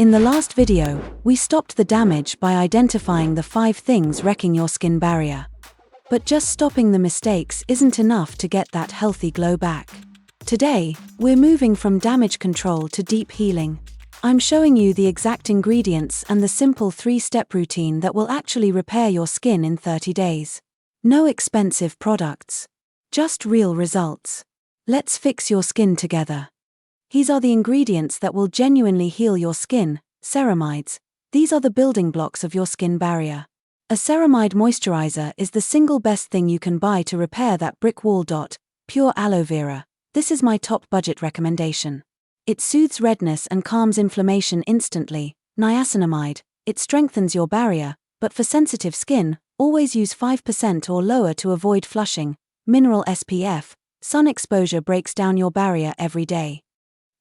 In the last video, we stopped the damage by identifying the 5 things wrecking your skin barrier. But just stopping the mistakes isn't enough to get that healthy glow back. Today, we're moving from damage control to deep healing. I'm showing you the exact ingredients and the simple 3-step routine that will actually repair your skin in 30 days. No expensive products. Just real results. Let's fix your skin together. These are the ingredients that will genuinely heal your skin: ceramides. These are the building blocks of your skin barrier. A ceramide moisturizer is the single best thing you can buy to repair that brick wall. Pure aloe vera. This is my top budget recommendation. It soothes redness and calms inflammation instantly. Niacinamide. It strengthens your barrier, but for sensitive skin, always use 5% or lower to avoid flushing. Mineral SPF. Sun exposure breaks down your barrier every day.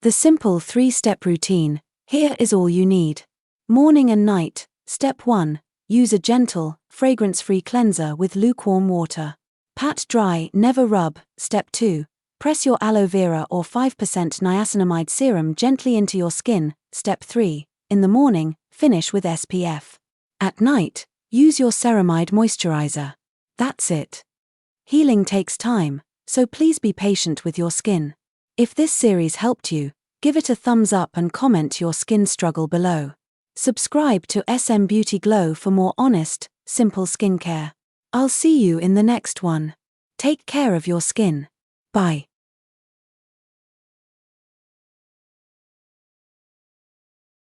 The simple 3-step routine. Here is all you need. Morning and night. Step 1. Use a gentle, fragrance-free cleanser with lukewarm water. Pat dry, never rub. Step 2. Press your aloe vera or 5% niacinamide serum gently into your skin. Step 3. In the morning, finish with SPF. At night, use your ceramide moisturizer. That's it. Healing takes time, so please be patient with your skin. If this series helped you, give it a thumbs up and comment your skin struggle below. Subscribe to SM Beauty Glow for more honest, simple skincare. I'll see you in the next one. Take care of your skin. Bye.